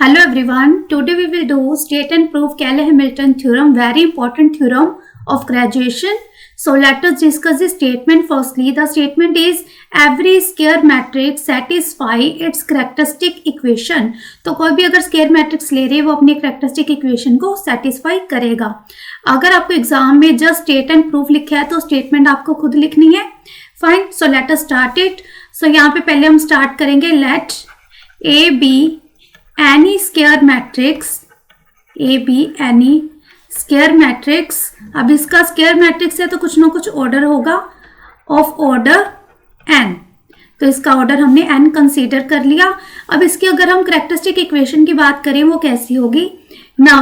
Hello everyone, today we will do state and prove Cayley-Hamilton theorem, very important theorem of graduation. So let us discuss the statement firstly. The statement is every square matrix satisfy its characteristic equation. तो कोई भी अगर square matrix ले रहे हैं वो अपनी characteristic equation को satisfy करेगा. अगर आपको एग्जाम में जस्ट स्टेट एंड प्रूफ लिखा है तो स्टेटमेंट आपको खुद लिखनी है. Fine, so let us start it. So यहाँ पे पहले हम स्टार्ट करेंगे let A B any square matrix, A B any square matrix. अब इसका square matrix है तो कुछ ना कुछ order होगा of order n. तो इसका order हमने n consider कर लिया. अब इसकी अगर हम characteristic equation की बात करें वो कैसी होगी. Now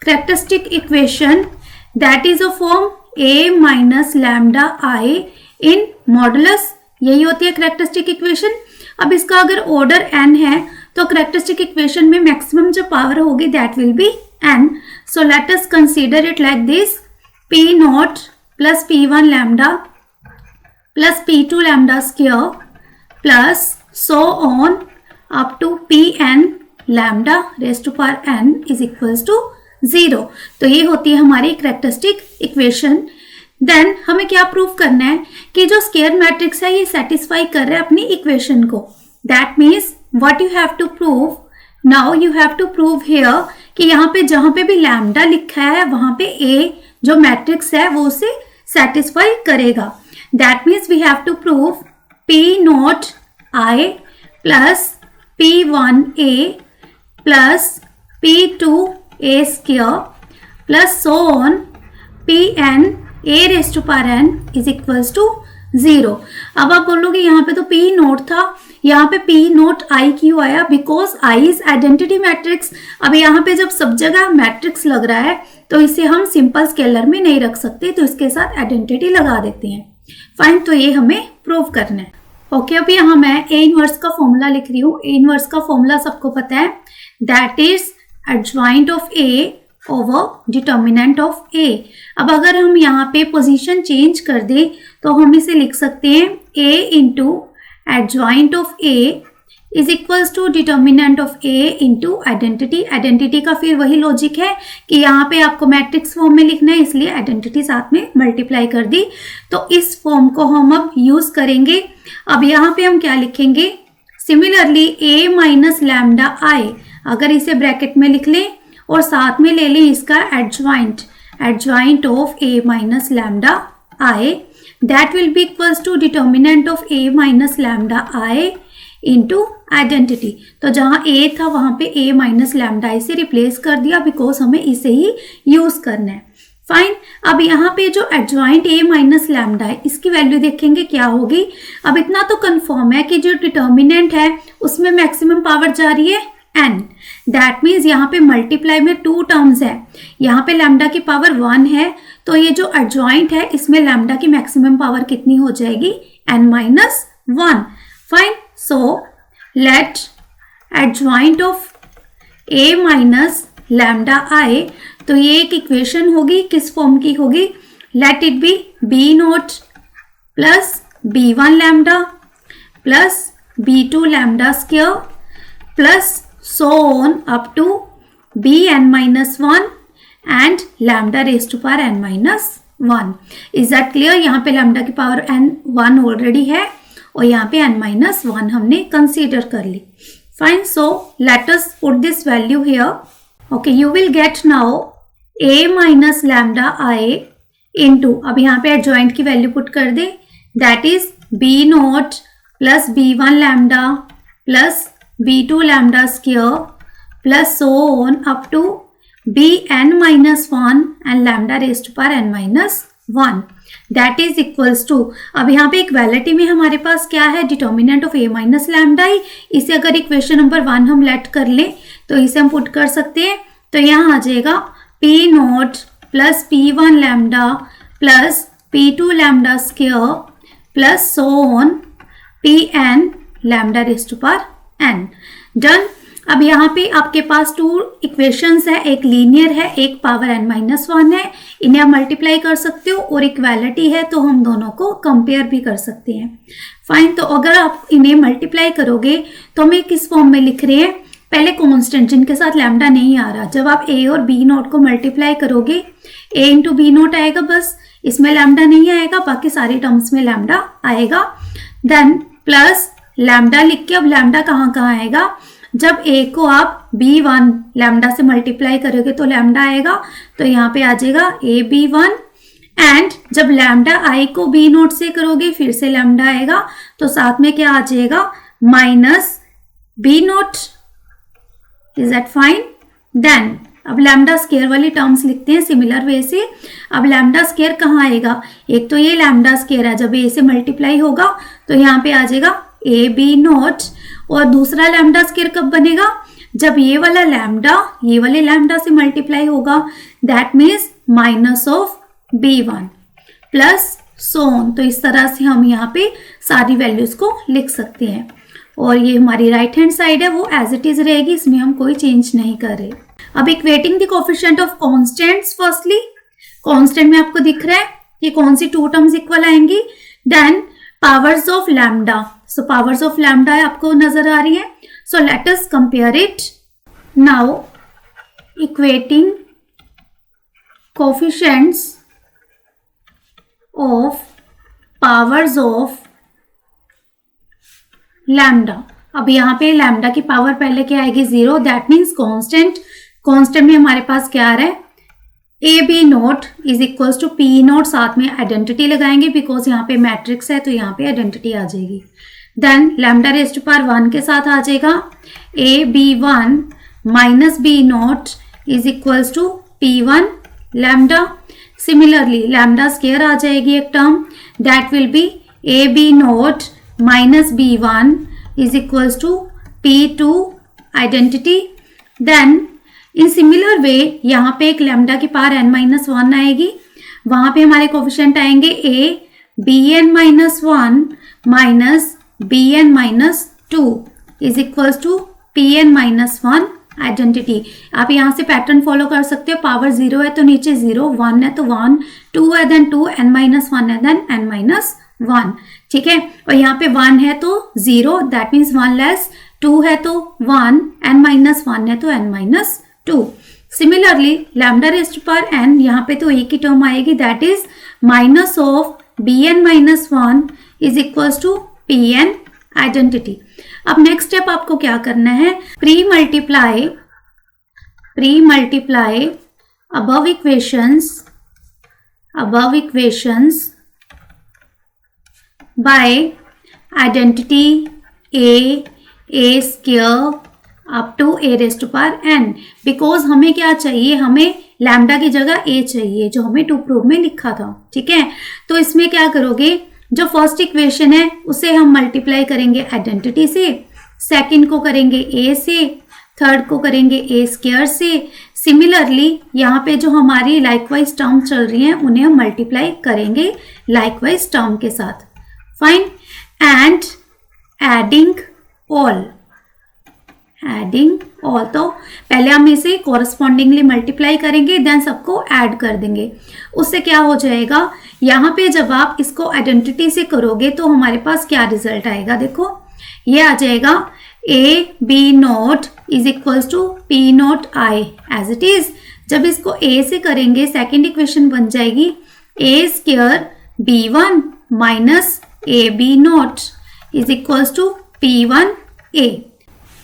characteristic equation that is of form a minus lambda I in modulus, यही होती है characteristic equation. अब इसका अगर order n है तो करेक्टरिस्टिक इक्वेशन में मैक्सिमम जो पावर होगी that will be n. So let us consider it like this, p naught plus p1 lambda plus p2 lambda square plus so on up to pn lambda raised to power n is equals to 0. तो ये होती है हमारी characteristic equation. Then हमें क्या prove करना है कि जो स्क्वायर मैट्रिक्स है ये सेटिस्फाई कर रहा है अपनी इक्वेशन को. That means what you have to prove, now you have to prove here कि यहाँ पे जहाँ पे भी लैम्डा लिखा है वहाँ पे A जो मैट्रिक्स है वो उसे सेटिस्फाई करेगा. That means we have to prove P not I plus P1A plus P2A square plus so on Pn A raised to power n is equals to 0. अब आप बोलोगे यहाँ पे तो P नोट था, यहाँ पे P नोट I क्यों आया? Because I is identity matrix. अब यहाँ पे जब सब जगह मैट्रिक्स लग रहा है तो इसे हम सिंपल स्केलर में नहीं रख सकते, तो इसके साथ आइडेंटिटी लगा देते हैं. फाइन, तो ये हमें प्रूव करना है. ओके, अभी यहाँ मैं A इनवर्स का फॉर्मूला लिख रही हूँ. A इनवर्स का फॉर्मूला सबको पता है, that is adjoint of A over determinant of A. अब अगर हम यहाँ पे पोजीशन चेंज कर दे तो हम इसे लिख सकते हैं A into adjoint of A is equals to determinant of A into identity. Identity का फिर वही लॉजिक है कि यहाँ पे आपको मैट्रिक्स फॉर्म में लिखना है, इसलिए आइडेंटिटी साथ में मल्टीप्लाई कर दी. तो इस फॉर्म को हम अब यूज करेंगे. अब यहाँ पे हम क्या लिखेंगे, similarly A minus lambda I, अगर इसे ब्रैकेट में लिख लें और साथ में ले लें इसका adjoint of A minus lambda I, that will be equals to determinant of A minus lambda I into identity. तो जहाँ A था वहाँ पे A minus lambda I से रिप्लेस कर दिया बिकॉज हमें इसे ही यूज करना है. फाइन, अब यहाँ पे जो एडजॉइंट A माइनस लैम्डा है इसकी वैल्यू देखेंगे क्या होगी. अब इतना तो कंफर्म है कि जो डिटर्मिनेंट है उसमें मैक्सिमम पावर जा रही है n. दैट मीन्स यहाँ पे मल्टीप्लाई में 2 टर्म्स है, यहाँ पे लैम्डा की पावर 1 है, तो ये जो एडजॉइंट है इसमें लैम्डा की मैक्सिमम पावर कितनी हो जाएगी, n minus 1. Fine, so late adjoint of A minus lambda I, तो ये एक इक्वेशन होगी, किस फॉर्म की होगी, let it be B note plus B1 lambda plus B2 lambda square plus so on up to bn minus 1 and lambda raised to power n minus 1. Is that clear? यहाँ पे lambda की power n 1 already है और यहाँ पे n minus 1 हमने consider कर ली. Fine, so let us put this value here. Okay, you will get now A minus lambda I into, अब यहाँ पे adjoint की वैल्यू पुट कर दे, that is B not plus B1 lambda plus B2 lambda square plus so on up to Bn minus 1 and lambda raised to power n minus 1. That is equals to, अब यहाँ पे equality में हमारे पास क्या है, determinant of A minus lambda I. इसे अगर equation number 1 हम लेट कर लें तो इसे हम पुट कर सकते हैं. तो यहाँ आ जाएगा P naught plus P1 lambda plus P2 lambda square plus so on Pn lambda raised to power n. Done. अब यहाँ पे आपके पास 2 इक्वेशंस है, एक लीनियर है, एक पावर n माइनस 1 है, इन्हें आप मल्टीप्लाई कर सकते हो और इक्वालिटी है तो हम दोनों को कंपेयर भी कर सकते हैं. फाइन, तो अगर आप इन्हें मल्टीप्लाई करोगे तो हमें किस फॉर्म में लिख रहे हैं, पहले कांस्टेंट जिनके साथ लैम्डा नहीं आ रहा, जब आप a और b नोट को मल्टीप्लाई करोगे a इंटू बी नोट आएगा, बस इसमें लैम्डा नहीं आएगा, बाकी सारी टर्म्स में लैम्डा आएगा। देन प्लस लैम्डा लिख के, अब लैम्डा कहाँ कहाँ आएगा, जब a को आप b1 लैम्डा से मल्टीप्लाई करोगे तो लैम्डा आएगा, तो यहाँ पे आ जाएगा ab1, एंड जब लैम्डा i को b नोट से करोगे फिर से लैम्डा आएगा, तो साथ में क्या आ जाएगा minus b naught. Is that fine? Then अब लैम्डा स्केयर वाली टर्म्स लिखते हैं सिमिलर वे से। अब लैम्डा स्केयर कहाँ आएगा, एक तो ये लैम्डा स्केयर है, जब a से मल्टीप्लाई होगा तो यहाँ पे आ जाएगा ए बी नोट, और दूसरा लैम्डा स्केयर कब बनेगा, जब ये वाला लैम्डा ये वाले लैम्डा से मल्टीप्लाई होगा, that means minus of b1 plus so on. तो इस तरह से हम यहाँ पे सारी वैल्यूज को लिख सकते हैं, और ये हमारी राइट हैंड साइड है वो एज इट इज रहेगी, इसमें हम कोई चेंज नहीं कर रहे। अब equating the coefficient of constants, firstly constant में आपको दिख रहा है कि कौन सी टू टर्म्स इक्वल आएंगी। Then powers of lambda, so powers of lambda आपको नजर आ रही है, so let us compare it now. Equating coefficients of powers of lambda. अब यहाँ पे लैम्डा की पावर पहले क्या आएगी 0, दैट मीन्स कांस्टेंट। कांस्टेंट में हमारे पास क्या आ रहा है, A B note is equals to P naught, साथ में आइडेंटिटी लगाएंगे बिकॉज यहाँ पे मैट्रिक्स है तो यहाँ पे आइडेंटिटी आ जाएगी। Then lambda raise to power 1 के साथ आ जाएगा A B 1 minus B note is equals to P1 lambda. Similarly lambda square आ जाएगी एक टर्म, that will be A B not minus B1 is equals to P2 identity. Then in similar way यहाँ पे एक लैम्डा की power n-1 आएगी, वहां पे हमारे कोफिशिएंट आएंगे A bn-1 minus bn-2 is equals to Pn-1 identity. आप यहाँ से पैटर्न फॉलो कर सकते हो, पावर 0 है तो नीचे 0, 1 है तो 1, 2 है देन 2, n-1 है देन n-1, ठीक है। और यहाँ पे 1 है तो 0, दैट मीन्स 1 लेस, 2 है तो 1, n-1 है तो n-2। Similarly lambda raise to power n, यहाँ पे तो एक ही टर्म आएगी, that is minus of bn-1 is equals to Pn identity. अब नेक्स्ट स्टेप आपको क्या करना है, premultiply above equations by identity a square up to a raise to power n, because हमें क्या चाहिए, हमें लैम्डा की जगह a चाहिए जो हमें टू प्रूव में लिखा था, ठीक है। तो इसमें क्या करोगे, जो फर्स्ट इक्वेशन है उसे हम मल्टीप्लाई करेंगे आइडेंटिटी से, सेकंड को करेंगे a से, थर्ड को करेंगे a स्क्वायर से। सिमिलरली यहाँ पे जो हमारी लाइकवाइज टर्म चल रही हैं उन्हें हम मल्टीप्लाई करेंगे लाइकवाइज टर्म के साथ, फाइन। एंड एडिंग ऑल, तो पहले हम इसे कोरस्पॉन्डिंगली मल्टीप्लाई करेंगे, देन सबको ऐड कर देंगे। उससे क्या हो जाएगा, यहाँ पे जब आप इसको आइडेंटिटी से करोगे तो हमारे पास क्या रिजल्ट आएगा, देखो ये आ जाएगा A B note is equals to P not I as it is. जब इसको ए से करेंगे सेकेंड इक्वेशन बन जाएगी A square B1 minus A B note is equals to P1 A।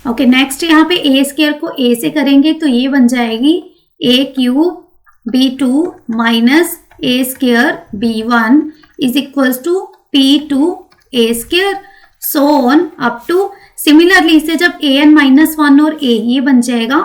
Okay, next यहाँ पे ए स्क्वायर को ए से करेंगे तो ये बन जाएगी A cube B2 minus A square B1 is equals to P2 A square, so on up to. Similarly इसे जब an-1 और a ये बन जाएगा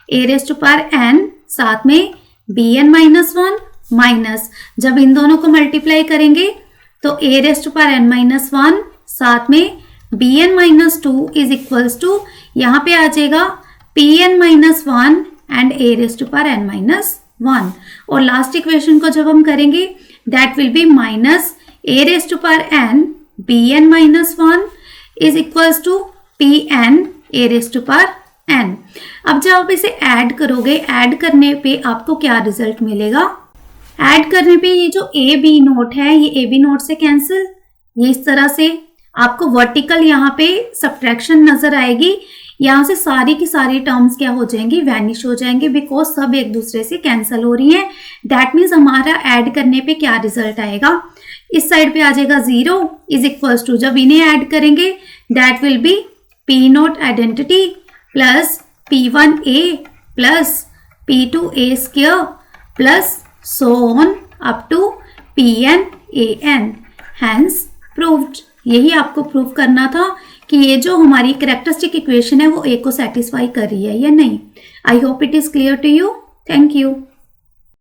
a raise to power n, साथ में bn-1 माइनस, जब इन दोनों को मल्टीप्लाई करेंगे तो a raise to power n-1 साथ में bn-2 इज इक्वल्स टू, यहाँ पे आ जाएगा pn-1 and a raise to power n-1। और लास्ट इक्वेशन को जब हम करेंगे that will be minus a raise to power n bn-1 is equals to Pn a raise to power n। अब जब आप इसे ऐड करोगे, ऐड करने पे आपको क्या रिजल्ट मिलेगा, ऐड करने पे ये जो ए बी नोट है ये ए बी नोट से कैंसिल, ये इस तरह से आपको वर्टिकल यहाँ पे सब्ट्रैक्शन नजर आएगी। यहाँ से सारी की सारी टर्म्स क्या हो जाएंगी, वैनिश हो जाएंगे, बिकॉज सब एक दूसरे से कैंसिल हो रही हैं। दैट मीन्स हमारा ऐड करने पे क्या रिजल्ट आएगा, इस साइड पे आ जाएगा 0 इज इक्वल्स टू, जब इन्हें ऐड करेंगे that will be P0 identity plus P1A plus P2A square plus so on up to PN hence proved. यही आपको प्रूव करना था कि ये जो हमारी कैरेक्टरिस्टिक इक्वेशन है वो A को सेटिस्फाई कर रही है या नहीं। I hope it is clear to you. Thank you.